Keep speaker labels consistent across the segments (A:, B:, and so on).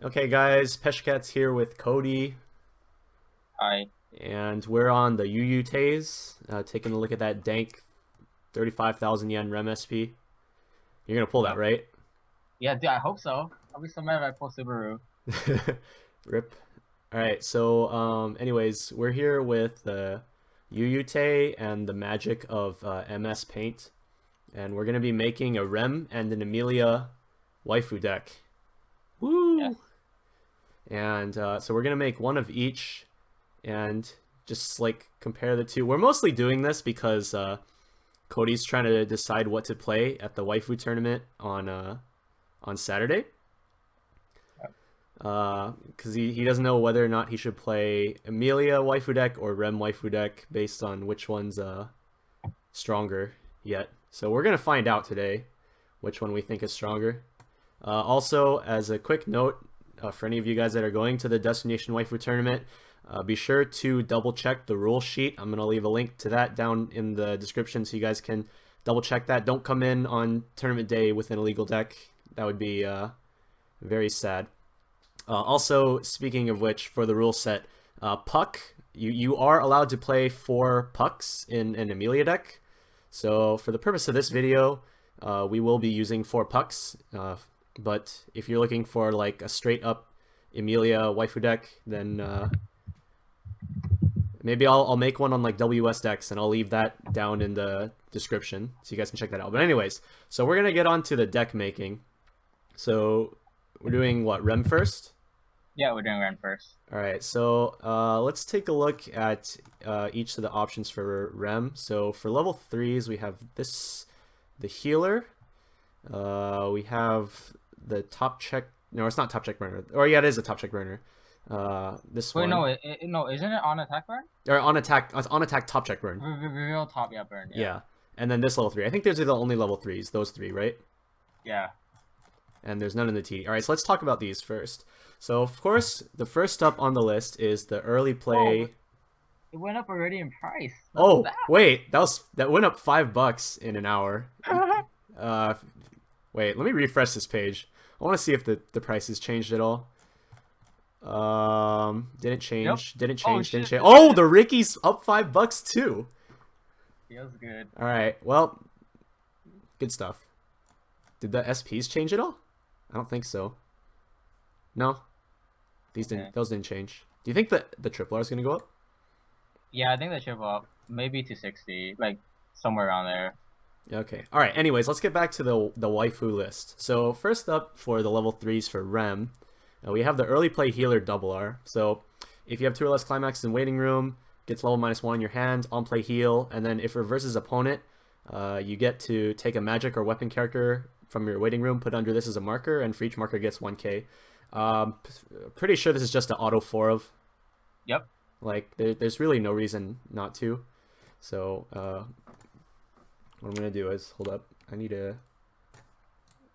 A: Okay, guys, Peshkat's here with Cody,
B: I
A: and we're on the UU Taze, taking a look at that dank 35,000 yen Rem SP. You're gonna pull that,
B: Yep.
A: right?
B: Yeah, dude, I hope so. I'll be so mad if I pull Subaru.
A: Rip. Alright, so, anyways, we're here with the UU and the magic of MS Paint, and we're gonna be making a Rem and an Emilia waifu deck.
B: Yes.
A: Woo! And so we're gonna make one of each and just like compare the two. We're mostly doing this because Cody's trying to decide what to play at the waifu tournament on Saturday.
B: Yep.
A: Because he doesn't know whether or not he should play Emilia waifu deck or Rem waifu deck based on which one's stronger yet. So we're gonna find out today which one we think is stronger. Also, as a quick note, for any of you guys that are going to the Destination Waifu Tournament, be sure to double check the rule sheet. I'm going to leave a link to that down in the description so you guys can double check that. Don't come in on tournament day with an illegal deck. That would be very sad. Also, speaking of which, for the rule set, Puck, you are allowed to play 4 Pucks in an Emilia deck. So for the purpose of this video, we will be using 4 Pucks. But if you're looking for like a straight up Emilia waifu deck, then maybe I'll make one on like WS decks and I'll leave that down in the description so you guys can check that out. But anyways, so we're gonna get on to the deck making. So we're doing what, Rem first?
B: Yeah, we're doing Ren first.
A: All right, so let's take a look at each of the options for Rem. So for level 3s, we have this, the healer. We have the top check. No, it's not top check burner. Or yeah, it is a top check burner. This
B: Wait,
A: one.
B: no, isn't it on attack burn?
A: Or on attack. It's on attack top check burn.
B: Real top, yeah, burn. Yeah.
A: Yeah. And then this level 3. I think those are the only level 3s. Those 3, right?
B: Yeah.
A: And there's none in the TD. All right, so let's talk about these first. So of course, the first up on the list is the early play.
B: Oh, it went up already in price.
A: Oh,
B: What's
A: wait, that went up $5 in an hour.
B: that?
A: Wait, let me refresh this page. I want to see if the price has changed at all. Didn't change.
B: Yep.
A: Didn't
B: Oh,
A: change. Didn't
B: shit.
A: change. Oh, the Ricky's up $5 too.
B: Feels good.
A: All right. Well, good stuff. Did the SPs change at all? I don't think so. No, those didn't change. Do you think that the triple R is gonna go up?
B: Yeah, I think they should up maybe to 60, like somewhere around there.
A: Okay. All right. Anyways, let's get back to the waifu list. So first up for the level 3s for Rem, we have the early play healer double R. So if you have 2 or less climaxes in waiting room, gets level -1 in your hand, on play heal, and then if it reverses opponent, you get to take a magic or weapon character from your waiting room, put under this as a marker, and for each marker gets 1k. Pretty sure this is just an auto 4 of.
B: Yep.
A: Like, there's really no reason not to. So, what I'm gonna do is, hold up, I'm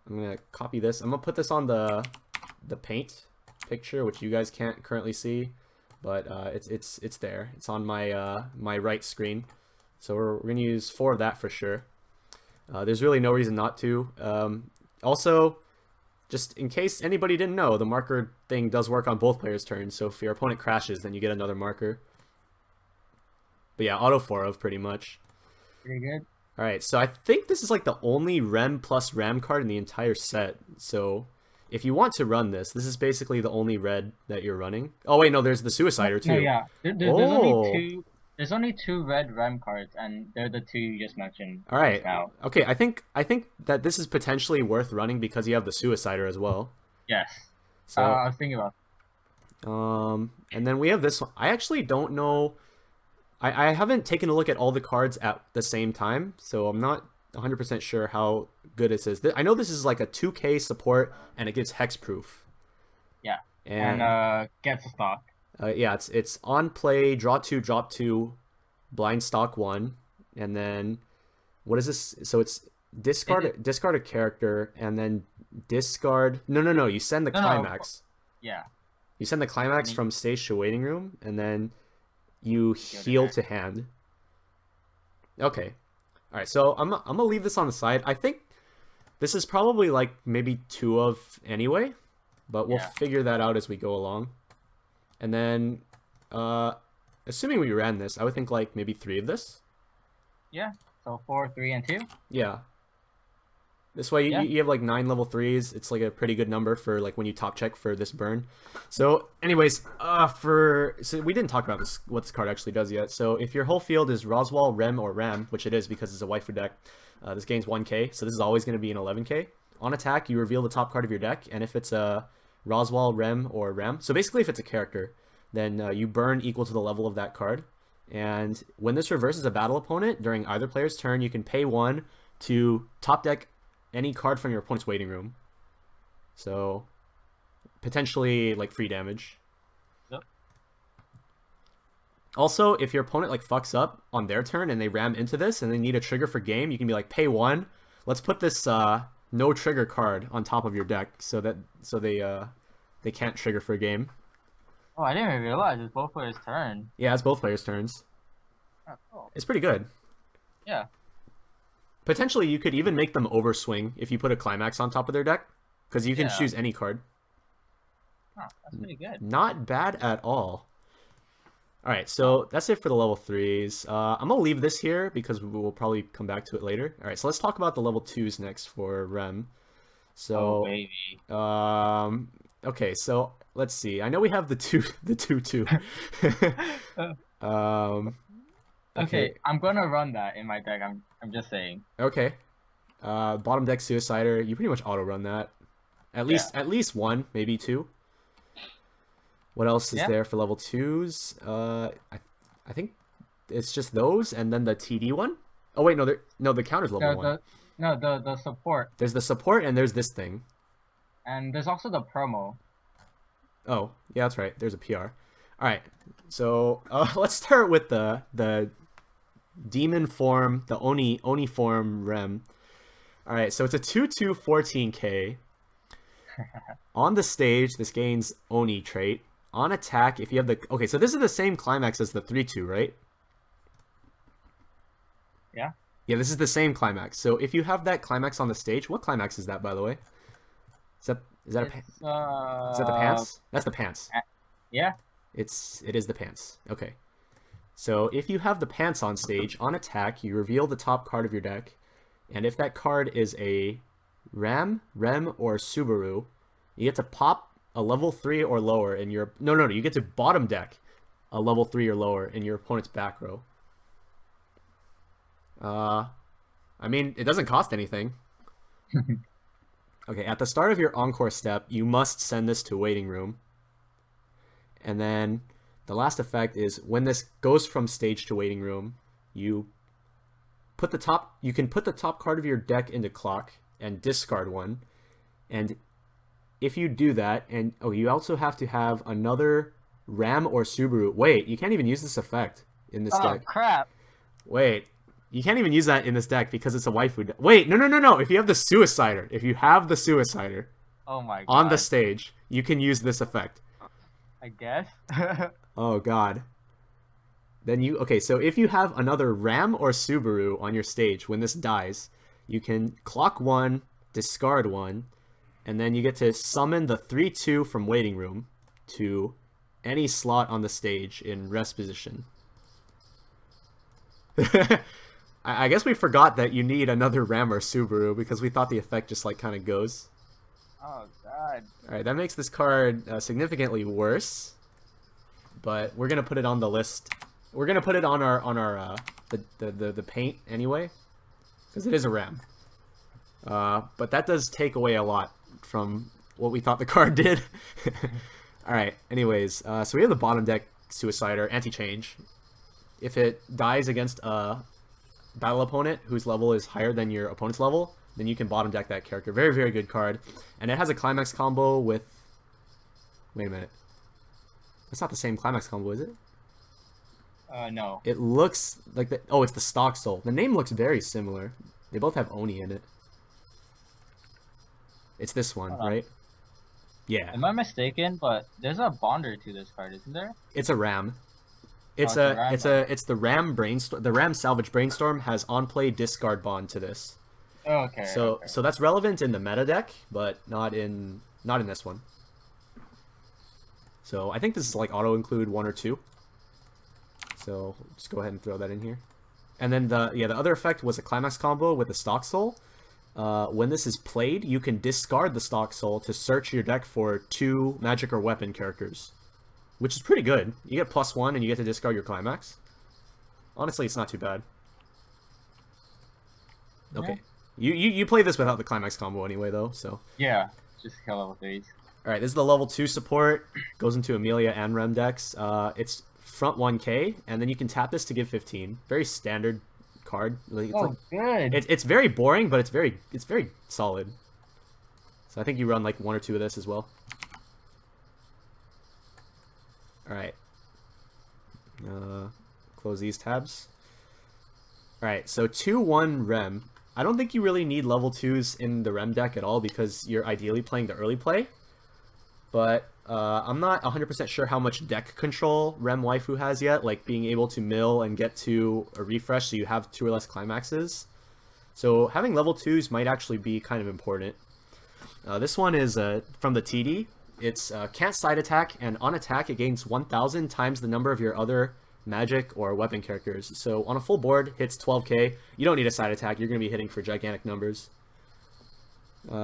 A: gonna copy this. I'm gonna put this on the paint picture, which you guys can't currently see, but it's there. It's on my my right screen. So we're gonna use 4 of that for sure. There's really no reason not to. Also, just in case anybody didn't know, the marker thing does work on both players' turns. So if your opponent crashes, then you get another marker. But yeah, auto 4 of pretty much.
B: Pretty good.
A: All right, so I think this is like the only Rem plus Ram card in the entire set. So if you want to run this is basically the only red that you're running. Oh wait, no, there's the Suicider too.
B: No, yeah.
A: Oh.
B: There's only 2 red Rem cards, and they're the 2 you just mentioned.
A: All right.
B: Now.
A: Okay, I think that this is potentially worth running because you have the Suicider as well.
B: Yes.
A: So
B: I was thinking about.
A: and then we have this one. I actually don't know. I haven't taken a look at all the cards at the same time, so I'm not 100% sure how good this is. I know this is like a 2k support, and it gives hexproof.
B: Yeah.
A: And
B: gets a stock.
A: yeah, it's on play, draw 2, drop 2, blind stock 1, and then what is this? So it's discard a character, and then discard. No. You send the climax.
B: Yeah.
A: You send the climax from stage to waiting room, and then you heal to hand. Okay. All right. So I'm gonna leave this on the side. I think this is probably like maybe 2 of anyway, but we'll
B: Yeah.
A: figure that out as we go along. And then, assuming we ran this, I would think like maybe 3 of this.
B: Yeah. So 4, 3, and 2.
A: Yeah. This way
B: Yeah.
A: you have like 9 level 3s. It's like a pretty good number for like when you top check for this burn. So anyways, so we didn't talk about this, what this card actually does yet. So if your whole field is Roswell, Rem, or Ram, which it is because it's a waifu deck, this gains 1k. So this is always going to be an 11k. On attack, you reveal the top card of your deck, and if it's a Roswell, Rem, or Ram, so basically if it's a character, then you burn equal to the level of that card. And when this reverses a battle opponent during either player's turn, you can pay 1 to top deck any card from your opponent's waiting room. So potentially like free damage.
B: Yep.
A: Also, if your opponent like fucks up on their turn and they ram into this and they need a trigger for game, you can be like, pay 1. Let's put this no trigger card on top of your deck so they can't trigger for game.
B: Oh, I didn't even realize it's both players' turn.
A: Yeah, it's both players' turns.
B: Oh, cool.
A: It's pretty good.
B: Yeah.
A: Potentially, you could even make them overswing if you put a climax on top of their deck, because you can
B: Yeah.
A: choose any card.
B: Oh, that's pretty good.
A: Not bad at all. Alright, so that's it for the level 3s. I'm going to leave this here because we'll probably come back to it later. Alright, so let's talk about the level 2s next for Rem. So,
B: Oh, baby.
A: Okay, so let's see. I know we have the 2-2.
B: Okay, I'm gonna run that in my deck. I'm just saying.
A: Okay. Bottom deck Suicider, you pretty much auto run that. At least 1, maybe 2. What else is there for level 2s? I think it's just those and then the TD one. Oh wait, no, the counter's level 1.
B: The support.
A: There's the support and there's this thing.
B: And there's also the promo.
A: Oh, yeah, that's right. There's a PR. All right. So, let's start with the demon form, the Oni form Rem. All right, so it's a 2/2 14k. On the stage, this gains Oni trait. On attack, if you have the... Okay, so this is the same climax as the 3/2, right?
B: Yeah.
A: Yeah, this is the same climax. So if you have that climax on the stage, what climax is that, by the way? Is that is that the pants? That's the pants.
B: Yeah.
A: It is the pants. Okay. So if you have the pants on stage, on attack, you reveal the top card of your deck, and if that card is a Rem, or Subaru, you get to pop a level 3 or lower in your... No, you get to bottom deck a level 3 or lower in your opponent's back row. I mean, it doesn't cost anything. Okay, at the start of your encore step, you must send this to waiting room. And then the last effect is when this goes from stage to waiting room, you can put the top card of your deck into clock and discard 1. And if you do that, and you also have to have another Ram or Subaru. Wait, you can't even use this effect in this deck.
B: Oh crap!
A: Wait, you can't even use that in this deck because it's a waifu deck. Wait, no. If you have the Suicider,
B: Oh my god.
A: on the stage, you can use this effect.
B: I guess.
A: Oh god. Then so if you have another Ram or Subaru on your stage when this dies, you can clock 1, discard 1, and then you get to summon the 3/2 from waiting room to any slot on the stage in rest position. I guess we forgot that you need another Ram or Subaru because we thought the effect just like kind of goes.
B: Oh god.
A: Alright, that makes this card significantly worse. But we're gonna put it on the list. We're gonna put it on our the paint anyway, because it is a Ram. But that does take away a lot from what we thought the card did. Alright, anyways, so we have the bottom deck Suicider, anti-change. If it dies against a battle opponent whose level is higher than your opponent's level, then you can bottom deck that character. Very, very good card. And it has a climax combo with... Wait a minute. That's not the same climax combo, is it?
B: No.
A: It looks like the... Oh, it's the Stock Soul. The name looks very similar. They both have Oni in it. It's this one, right? Yeah.
B: Am I mistaken? But there's a bonder to this card, isn't there?
A: It's a Ram. It's
B: it's
A: the Ram Brainstorm. The Ram Salvage Brainstorm has on play discard bond to this.
B: Okay.
A: So that's relevant in the meta deck, but not in this one. So I think this is like auto include 1 or 2. So just go ahead and throw that in here. And then the other effect was a climax combo with a stock soul. When this is played, you can discard the stock soul to search your deck for 2 magic or weapon characters, which is pretty good. You get +1 and you get to discard your climax. Honestly, it's not too bad. Okay. Yeah. You play this without the climax combo anyway, though, so...
B: Yeah, just kill level 3s.
A: Alright, this is the level 2 support. Goes into Amelia and Rem decks. It's front 1k, and then you can tap this to give 15. Very standard card. Like,
B: good.
A: It's very boring, but it's very solid. So I think you run like 1 or 2 of this as well. Alright. Close these tabs. Alright, so 2-1 Rem. I don't think you really need level 2s in the Rem deck at all because you're ideally playing the early play. But I'm not 100% sure how much deck control Rem Waifu has yet, like being able to mill and get to a refresh so you have 2 or less climaxes. So having level 2s might actually be kind of important. This one is from the TD. It's can't side attack, and on attack it gains 1,000 times the number of your other magic or weapon characters. So on a full board, hits 12k. You don't need a side attack. You're going to be hitting for gigantic numbers.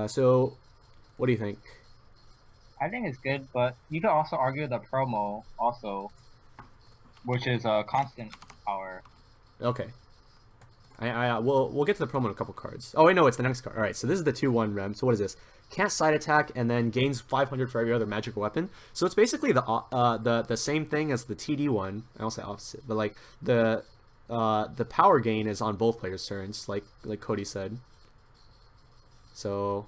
A: So what do you think?
B: I think it's good, but you could also argue the promo also, which is a constant power.
A: Okay. We'll get to the promo in a couple cards. Oh wait, no, it's the next card. All right, so this is the 2-1 Rem. So what is this? Can't side attack and then gains 500 for every other magic or weapon. So it's basically the same thing as the TD one. I don't say opposite, but like the power gain is on both players' turns, like Cody said. So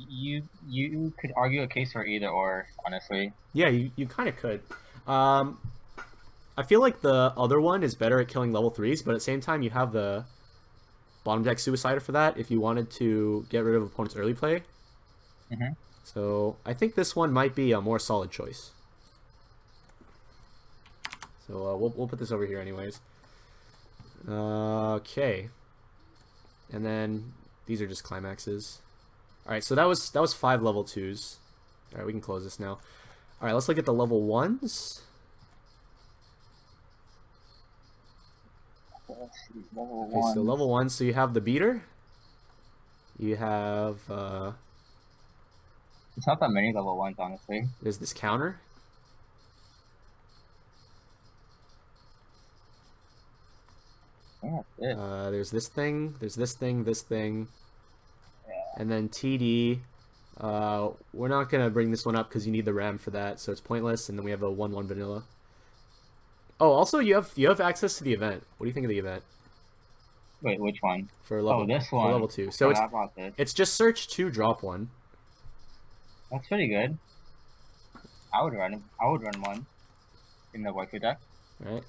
B: You could argue a case for either or, honestly.
A: Yeah, you kind of could. I feel like the other one is better at killing level 3s, but at the same time you have the bottom deck Suicider for that if you wanted to get rid of opponent's early play. So I think this one might be a more solid choice. So we'll put this over here anyways. Okay. And then these are just climaxes. Alright, so that was 5 level 2s. Alright, we can close this now. Alright, let's look at the level 1s. Okay, so level 1, so you have the beater. You have
B: it's not that many level 1s, honestly.
A: There's this counter.
B: Yeah, that's it.
A: There's this thing, this thing.
B: Yeah.
A: And then TD. We're not gonna bring this one up because you need the RAM for that, so it's pointless. And then we have a 1-1 vanilla. Oh, also you have access to the event. What do you think of the event?
B: Wait, which one?
A: For level,
B: this one.
A: For level 2. So it's just search 2, drop 1.
B: That's pretty good. I would run one in the Waifu deck.
A: Alright,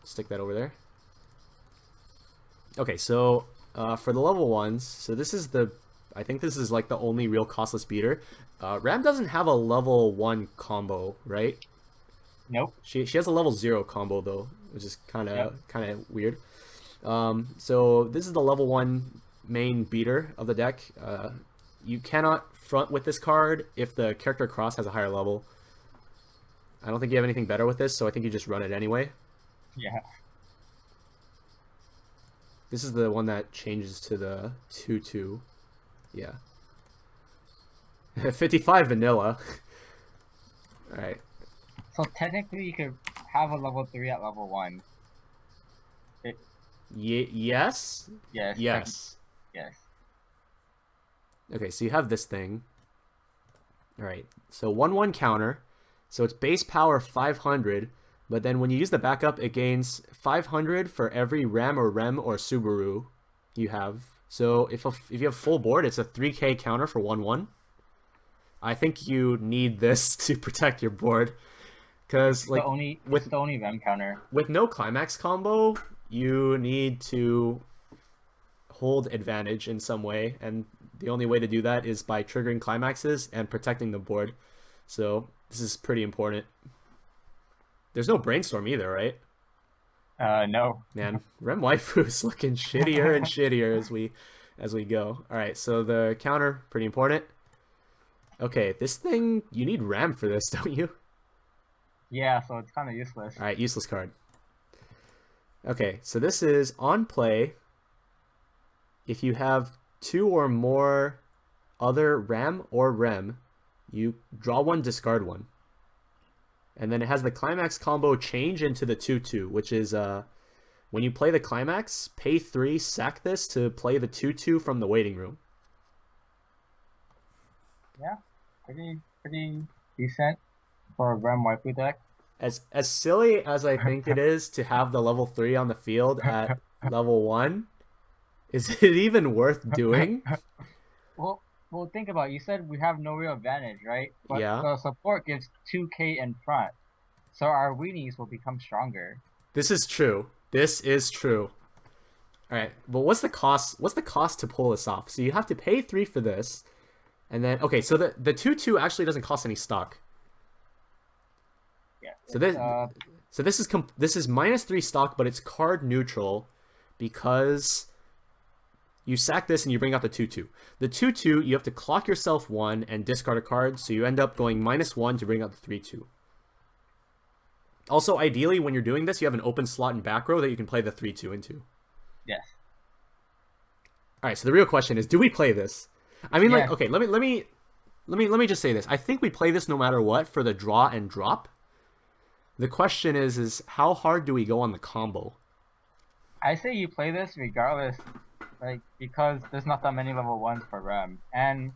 A: stick that over there. Okay, so for the level 1s, so this is I think this is like the only real costless beater. Ram doesn't have a level 1 combo, right?
B: Nope.
A: She has a level 0 combo though, which is kind of weird. So this is the level 1 main beater of the deck. You cannot front with this card if the character cross has a higher level. I don't think you have anything better with this, so I think you just run it anyway.
B: Yeah.
A: This is the one that changes to the 2-2. Yeah. 55 vanilla. Alright.
B: So technically you could have a level 3 at level 1.
A: Yes?
B: Yes.
A: Yes.
B: Yes.
A: Okay, so you have this thing. Alright, so 1-1 counter. So it's base power 500, but then when you use the backup, it gains 500 for every Ram or Subaru you have. So if you have full board, it's a 3k counter for 1-1. I think you need this to protect your board. Because like
B: it's the only Rem counter.
A: With no climax combo, you need to hold advantage in some way, and the only way to do that is by triggering climaxes and protecting the board. So this is pretty important. There's no brainstorm either, right?
B: No.
A: Man, Rem Waifu is looking shittier and shittier as we go. All right, so the counter, pretty important. Okay, this thing, you need Rem for this, don't you?
B: Yeah, so it's kind of useless.
A: Alright, useless card. Okay, so this is on play. If you have 2 or more other Ram or Rem, you draw 1, discard 1. And then it has the climax combo change into the 2/2, which is when you play the climax, pay 3, sack this to play the 2/2 from the waiting room.
B: Yeah, pretty decent for a Rem Waifu deck.
A: As silly as I think it is to have the level 3 on the field at level 1, is it even worth doing?
B: Well, think about it. You said we have no real advantage, right? But
A: Yeah.
B: the support gives 2k in front, so our weenies will become stronger.
A: This is true. This is true. All right, but what's the cost? What's the cost to pull this off? So you have to pay 3 for this, and then okay, so the 2/2 actually doesn't cost any stock.
B: Yeah.
A: So this is -3 stock, but it's card neutral because you sack this and you bring out the 2/2. The 2/2 you have to clock yourself 1 and discard a card, so you end up going -1 to bring out the 3/2. Also, ideally, when you're doing this, you have an open slot in back row that you can play the 3/2 into.
B: Yes.
A: All right. So the real question is, do we play this? I mean, like,
B: Yes.
A: okay, let me just say this. I think we play this no matter what for the draw and drop. The question is how hard do we go on the combo?
B: I say you play this regardless, like because there's not that many level 1s for Rem, and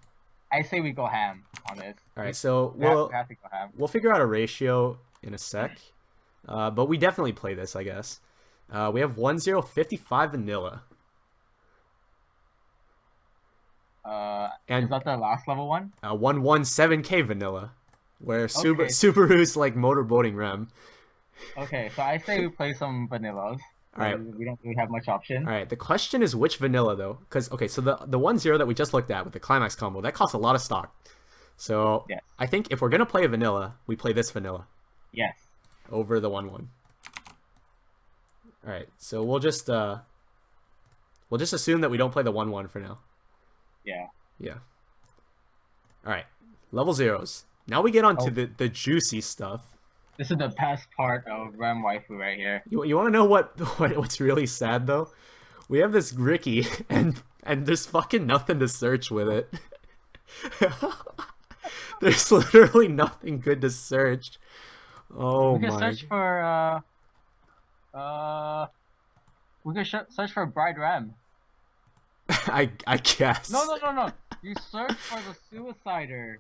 B: I say we go ham on this.
A: All right. So
B: We have to go ham.
A: we'll figure out a ratio in a sec, but we definitely play this, I guess. We have 1055 vanilla. And
B: Is that the last level 1?
A: 117k vanilla, where
B: Okay.
A: Subaru's like motorboating Rem.
B: Okay, so I say we play some vanillas.
A: All right.
B: We don't really have much option.
A: All right. The question is which vanilla though, because okay, so the 1/0 that we just looked at with the climax combo that costs a lot of stock. So
B: Yes.
A: I think if we're gonna play a vanilla, we play this vanilla
B: Yes.
A: over the 1/1. All right. So we'll just assume that we don't play the 1/1 for now.
B: Yeah.
A: Yeah. All right. Level zeros. Now we get on to
B: Oh.
A: the juicy stuff.
B: This is the best part of Rem Waifu right here.
A: You want to know what's really sad though? We have this Ricky and there's fucking nothing to search with it. There's literally nothing good to search. Oh
B: We can
A: my.
B: search for we can search for Bride Rem.
A: I guess.
B: No. You search for the Suicider.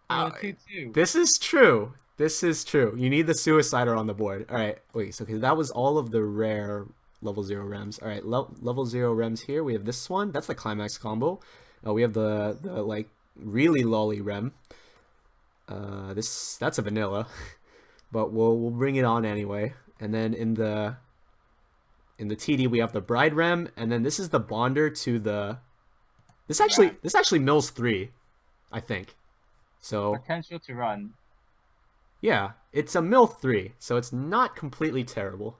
B: For the 2/2.
A: This is true. This is true. You need the Suicider on the board. All right. Wait. So okay, that was all of the rare level 0 Rems. All right. Level 0 Rems here. We have this one. That's the climax combo. We have the like really lolly Rem. That's a vanilla, but we'll bring it on anyway. And then in the TD we have the Bride Rem, and then this is the bonder to the. This actually mills 3, I think. So
B: Potential to run.
A: yeah, it's a mill 3, so it's not completely terrible.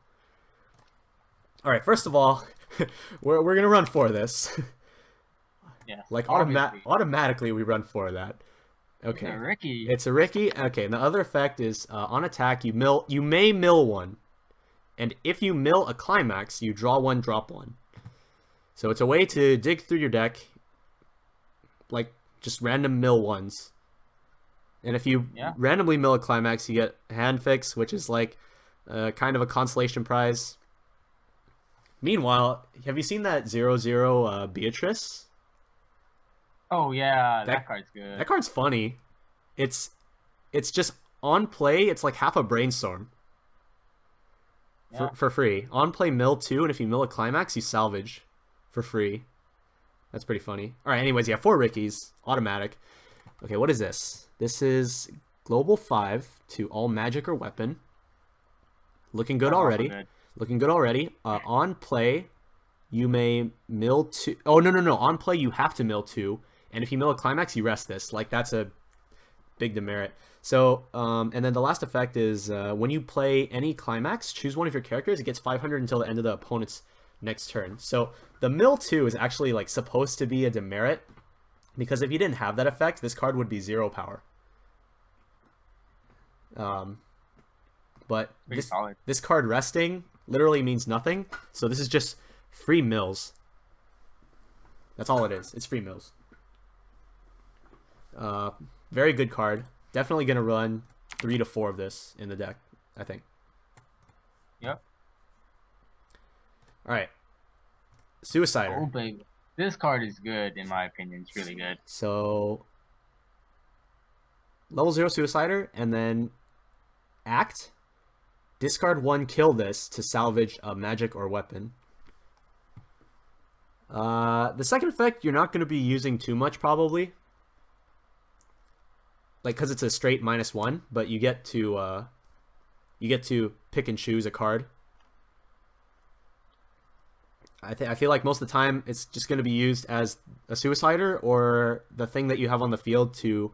A: All right, first of all, we're gonna run 4 of this.
B: Yes.
A: Like
B: obviously.
A: automatically we run 4 of that. Okay.
B: It's a Ricky.
A: It's a Ricky. Okay, and the other effect is on attack you may mill 1. And if you mill a climax, you draw 1, drop 1. So it's a way to dig through your deck, like just random mill 1s. And if you randomly mill a climax, you get hand fix, which is like kind of a consolation prize. Meanwhile, have you seen that 0/0 Beatrice?
B: Oh yeah, that card's good.
A: That card's funny. It's just on play, it's like half a brainstorm. For free. On play mill 2, and if you mill a climax, you salvage for free. That's pretty funny. Alright, anyways, yeah, 4 Rickies. Automatic. Okay, what is this? This is Global 5 to all magic or weapon. Looking good already. Looking good already. On play, you may mill 2. Oh, no. On play, you have to mill 2. And if you mill a climax, you rest this. Like, that's a big demerit. So, and then the last effect is when you play any climax, choose one of your characters. It gets 500 until the end of the opponent's next turn. So the mill 2 is actually like supposed to be a demerit, Because if you didn't have that effect, this card would be 0 power. But
B: Pretty solid.
A: this card resting literally means nothing. So this is just free mills. That's all it is. It's free mills. Very good card. Definitely going to run 3 to 4 of this in the deck, I think.
B: Yep.
A: Alright. Suicider.
B: Oh, baby. This card is good, in my opinion. It's really good.
A: So, level 0 Suicider, and then Act. Discard 1, kill this to salvage a magic or weapon. The second effect, you're not going to be using too much, probably. Like, because it's a straight -1, but you get to pick and choose a card. I feel like most of the time it's just going to be used as a Suicider or the thing that you have on the field to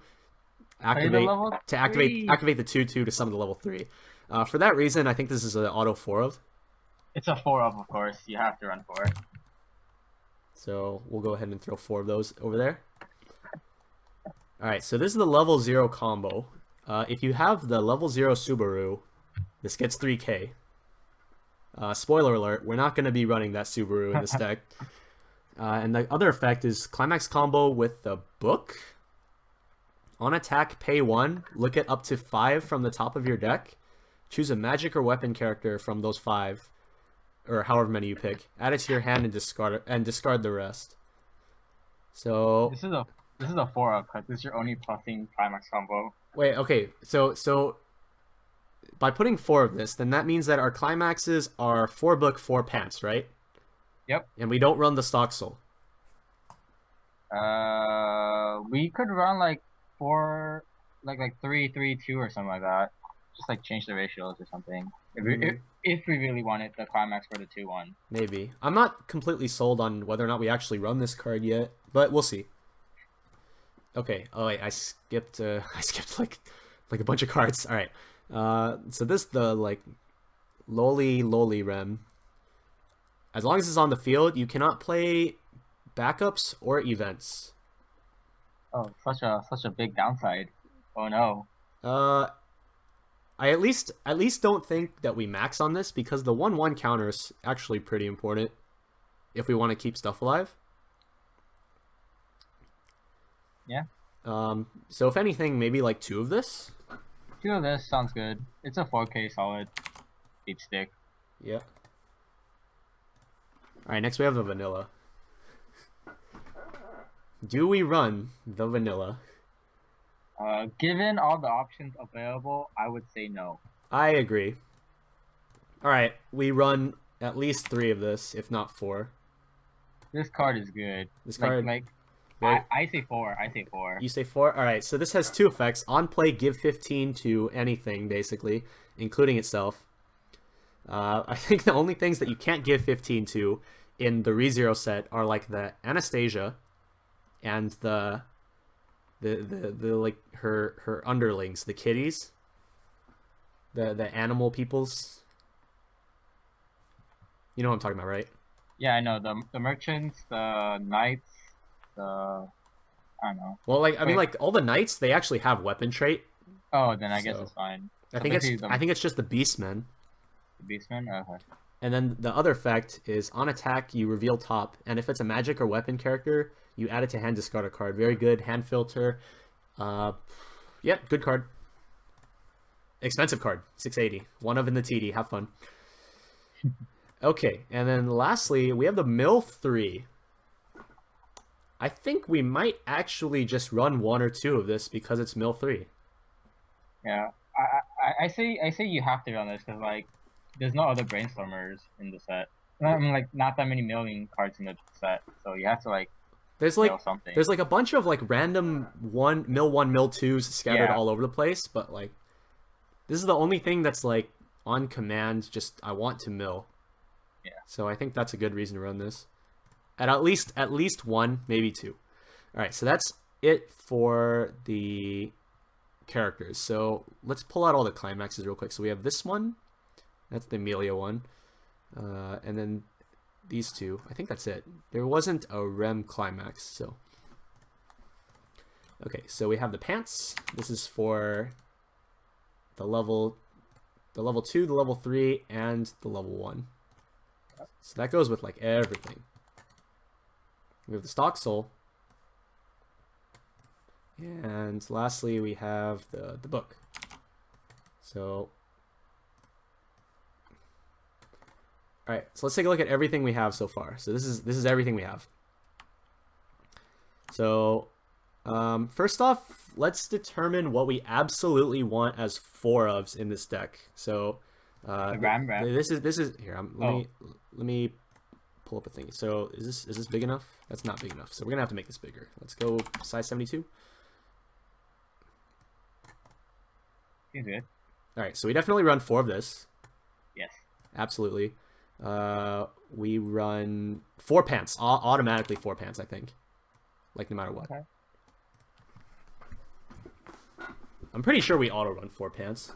A: activate activate the 2/2 to summon the level 3. For that reason, I think this is an auto 4 of.
B: It's a 4 of course. You have to run 4.
A: So we'll go ahead and throw 4 of those over there. Alright, so this is the level 0 combo. If you have the level 0 Subaru, this gets 3k. Spoiler alert, we're not going to be running that Subaru in this deck. And the other effect is Climax combo with the book. On attack, pay 1, look at up to 5 from the top of your deck. Choose a magic or weapon character from those 5, or however many you pick. Add it to your hand and discard the rest. So
B: this is a 4 of because this is your only plussing Climax combo.
A: Wait, okay, so by putting 4 of this, then that means that our climaxes are 4 book, 4 pants, right?
B: Yep.
A: And we don't run the stock soul.
B: We could run like 4, like 3, 3, 2 or something like that. Just like change the ratios or something. If we really wanted the climax for the 2/1.
A: Maybe. I'm not completely sold on whether or not we actually run this card yet, but we'll see. Okay. Oh wait, I skipped like a bunch of cards. All right. So this the like lowly Rem. As long as it's on the field, you cannot play backups or events.
B: Oh, such a big downside. Oh no.
A: I at least don't think that we max on this because the 1/1 counter is actually pretty important if we want to keep stuff alive.
B: Yeah.
A: So if anything, maybe like 2 of this.
B: 2 of this sounds good. It's a 4K solid beat stick.
A: Yeah. Alright, next we have the vanilla. Do we run the vanilla?
B: Given all the options available, I would say no.
A: I agree. Alright, we run at least 3 of this, if not 4.
B: This card is good.
A: This card...
B: I say 4. I say 4.
A: You say 4? Alright, so this has 2 effects. On play, give 15 to anything, basically, including itself. I think the only things that you can't give 15 to in the ReZero set are like the Anastasia and the like her underlings, the kitties. The animal peoples. You know what I'm talking about, right?
B: Yeah, I know. The merchants, the knights, I don't know.
A: Well, like I mean, like all the knights, they actually have weapon trait.
B: Oh, then I guess it's fine.
A: I think it's just the beastmen.
B: The beastmen? Okay.
A: And then the other effect is on attack, you reveal top, and if it's a magic or weapon character, you add it to hand, discard a card. Very good. Hand filter. Yep, good card. Expensive card. 680. 1 of in the TD. Have fun. Okay, and then lastly, we have the Mill 3. I think we might actually just run 1 or 2 of this because it's Mill 3.
B: Yeah, I say you have to run this because like there's no other brainstormers in the set. I mean, like not that many milling cards in the set, so you have to like.
A: There's like a bunch of like random mill 1, mill 2s scattered all over the place, but like this is the only thing that's like on command. Just I want to mill.
B: Yeah.
A: So I think that's a good reason to run this. At least 1, maybe 2. All right, so that's it for the characters. So let's pull out all the climaxes real quick. So we have this one. That's the Amelia one. And then these 2. I think that's it. There wasn't a Rem climax, so. Okay, so we have the pants. This is for the level 2, the level 3, and the level 1. So that goes with like everything. We have the stock sole. And lastly, we have the book. So, all right, so let's take a look at everything we have so far. So this is everything we have. So, first off, let's determine what we absolutely want as 4-ofs in this deck. So,
B: The Ram.
A: this is here. Let me pull up a thing. So is this big enough? That's not big enough. So we're gonna have to make this bigger. Let's go size 72.
B: Seems good.
A: All right, so we definitely run 4 of this.
B: Yes.
A: Absolutely. We run 4 pants. Automatically 4 pants, I think. Like no matter what.
B: Okay.
A: I'm pretty sure we auto run 4 pants.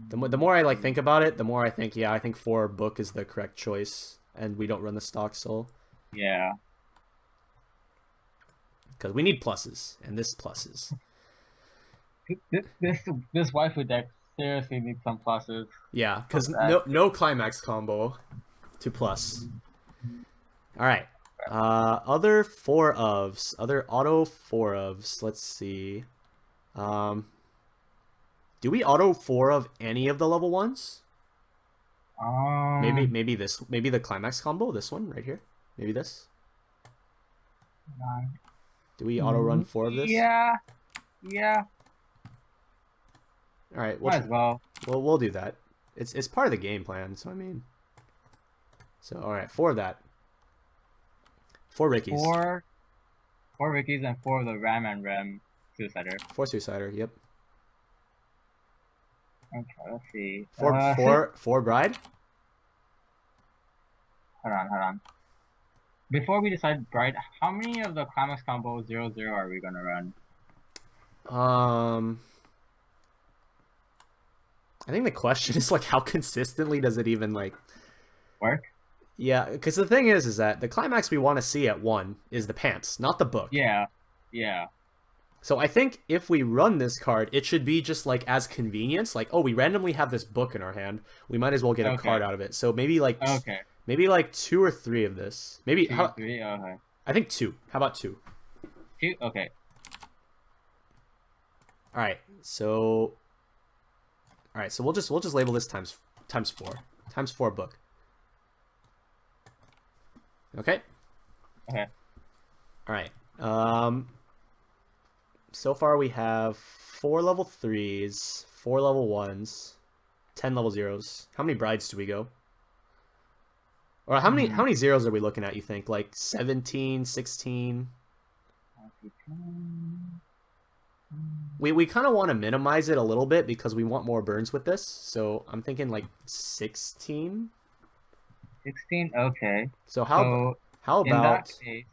A: The more I like think about it, the more I think, yeah, I think 4 book is the correct choice, and we don't run the stock soul.
B: Yeah.
A: Because we need pluses, and this pluses.
B: This waifu deck seriously needs some pluses.
A: Yeah, because no climax combo to plus. All right. Other 4-ofs, other auto 4-ofs. Let's see. Do we auto 4 of any of the level 1s? Maybe the climax combo, this one right here. Maybe this. Do we auto run 4 of this?
B: Yeah.
A: All right.
B: Might as well.
A: We'll do that. It's part of the game plan. So I mean. So all right, 4 of that. 4 Rickies.
B: 4 Rickies and 4 of the Ram and Rem Suicider.
A: 4 Suicider. Yep.
B: Okay, let's see.
A: 4 Bride.
B: Hold on. Before we decide Bride, how many of the climax combo 0-0 are we gonna run?
A: I think the question is like, how consistently does it even like
B: work?
A: Yeah, because the thing is that the climax we want to see at 1 is the pants, not the book.
B: Yeah.
A: So I think if we run this card, it should be just like as convenience, like, oh, we randomly have this book in our hand, we might as well get a card out of it. So maybe like maybe like 2 or 3 of this. Maybe
B: 2 or 3. Okay.
A: I think 2. How about 2?
B: 2. Okay.
A: All right. So we'll just label this times 4. Times 4 book. Okay.
B: Okay.
A: All right. So far we have 4 level 3s, 4 level 1s, 10 level 0s. How many brides do we go? Or how many zeros are we looking at, you think? Like 17, 16? We kind of want to minimize it a little bit because we want more burns with this. So I'm thinking like 16.
B: 16. Okay.
A: So how about?
B: In that case,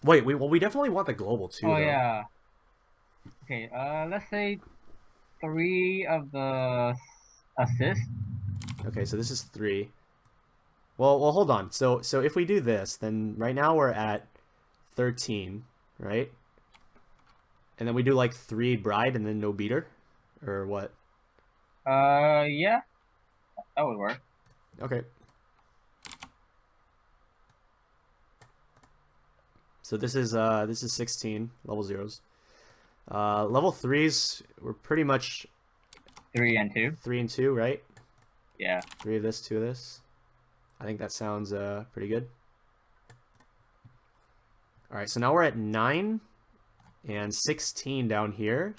A: wait. We definitely want the global too.
B: Oh
A: though.
B: Yeah. Okay. Let's say 3 of the assists.
A: Okay, so this is 3. Well, hold on. So if we do this, then right now we're at 13, right? And then we do like 3 bride and then no beater, or what?
B: Yeah, that would work.
A: Okay. So this is 16 level 0s. Level 3s, we're pretty much
B: 3 and 2.
A: 3 and 2, right?
B: Yeah.
A: 3 of this, 2 of this. I think that sounds pretty good. All right, so now we're at 9 and 16 down here.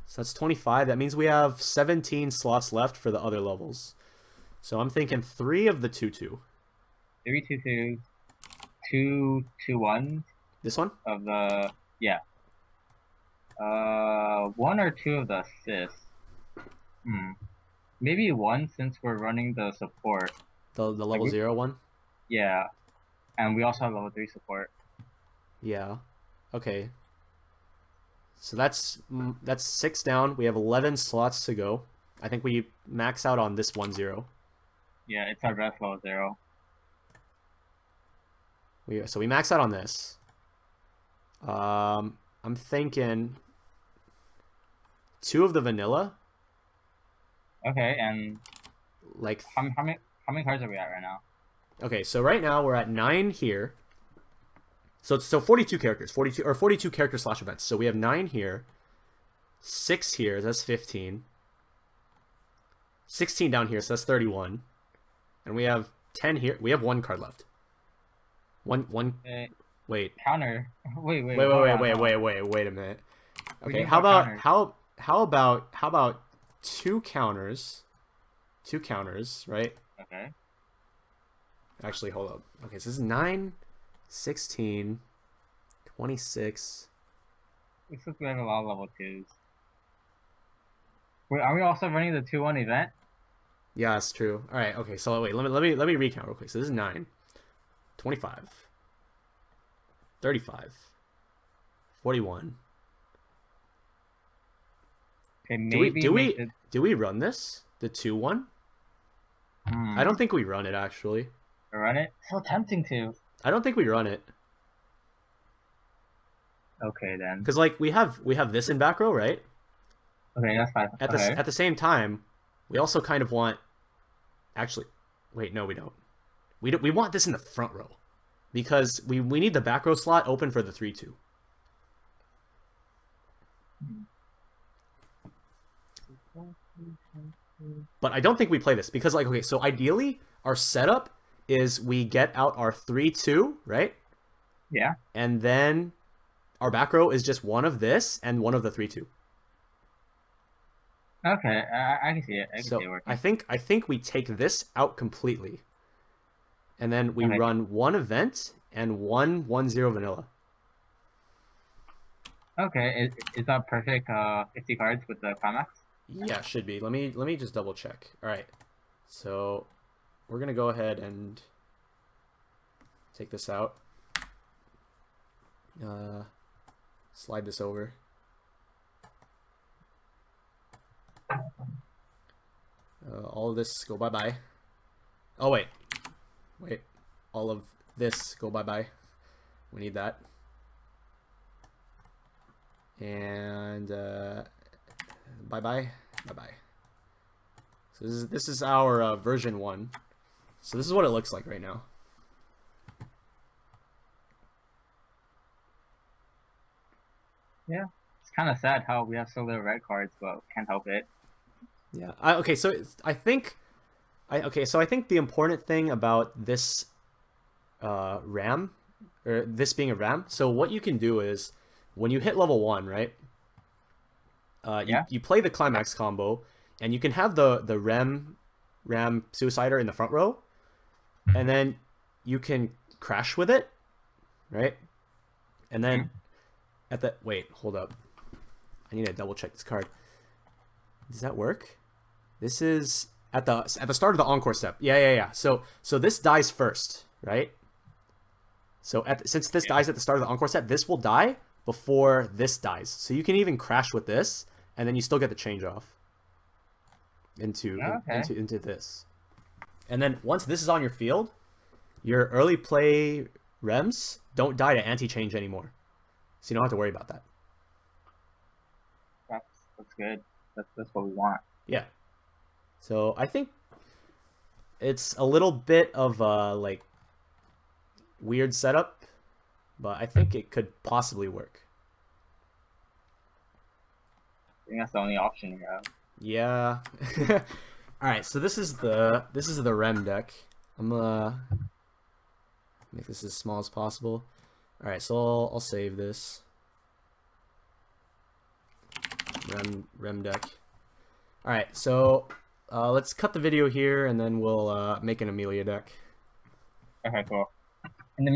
A: So that's 25. That means we have 17 slots left for the other levels. So I'm thinking 3 of the 2-2.
B: 3 2-2, 2 2-1.
A: This one?
B: Of the yeah. 1 or 2 of the assists. Maybe 1 since we're running the support.
A: The level 0 one?
B: Yeah. And we also have level 3 support.
A: Yeah. Okay. So that's 6 down. We have 11 slots to go. I think we max out on this 1-0.
B: Yeah, it's our ref level 0.
A: So we max out on this. I'm thinking 2 of the vanilla.
B: Okay, and
A: Like,
B: how many cards are we at right now?
A: okay, so right now we're at 9 here. So 42 characters, 42 character slash events. So we have 9 here, 6 here. That's 15. 16 down here, so that's 31. And we have 10 here. We have 1 card left. One.
B: Okay,
A: Wait.
B: counter. Wait,
A: Wait,
B: hold
A: wait, wait,
B: on,
A: wait,
B: hold on.
A: wait a minute.
B: We
A: Okay,
B: need
A: how
B: more
A: about
B: counters.
A: how about 2 counters? 2 counters, right?
B: Okay.
A: Actually, hold up. Okay, so this is 9, 16, 26.
B: Looks like we have a lot of level 2s. Wait, are we also running the 2-1 event?
A: Yeah, that's true. All right, okay. So wait, let me recount real quick. So this is 9, 25, 35, 41.
B: Okay,
A: Do we
B: maybe
A: do
B: make
A: we do we run this? The 2-1? I don't think we run it actually.
B: run it. So tempting to.
A: I don't think we run it.
B: Okay then.
A: Because like we have this in back row, right?
B: Okay, that's fine. Okay.
A: At the same time, we also kind of want. Actually, wait, no, we don't. We want this in the front row, because we need the back row slot open for the 3-2. But I don't think we play this because, like, okay, so ideally our setup is we get out our 3-2, right?
B: Yeah.
A: And then our back row is just one of this and one of the 3-2.
B: Okay, I can see it. I can
A: So
B: see it working.
A: I think we take this out completely, and then we
B: Okay.
A: run 1 event and 1-1-0 vanilla.
B: Okay, is that perfect? 50 cards with the climax.
A: Yeah, should be. Let me just double check. All right, so we're gonna go ahead and take this out. Slide this over. All of this go bye-bye. Oh, wait. All of this go bye-bye. We need that. And bye-bye. Bye-bye. So this is our version 1. So this is what it looks like right now.
B: Yeah. It's kind of sad how we have so little red cards, but can't help it.
A: Yeah. Okay. So I think the important thing about this RAM, or this being a RAM. So what you can do is when you hit level 1, right? You play the climax combo, and you can have the RAM suicider in the front row, and then you can crash with it, right? And then at the hold up. I need to double check this card. Does that work? This is at the start of the encore step. Yeah. So this dies first, right? So since this dies at the start of the encore step, this will die before this dies. So you can even crash with this, and then you still get the change off into this. And then once this is on your field, your early play rems don't die to anti-change anymore. So you don't have to worry about that.
B: That's good. That's what we want.
A: Yeah. So I think it's a little bit of a like weird setup, but I think it could possibly work.
B: I think that's the only option you have.
A: Yeah. All right. So this is the Rem deck. I'm gonna make this as small as possible. All right. So I'll save this. Rem deck. All right, so let's cut the video here, and then we'll make an Amelia deck.
B: Okay, cool. In the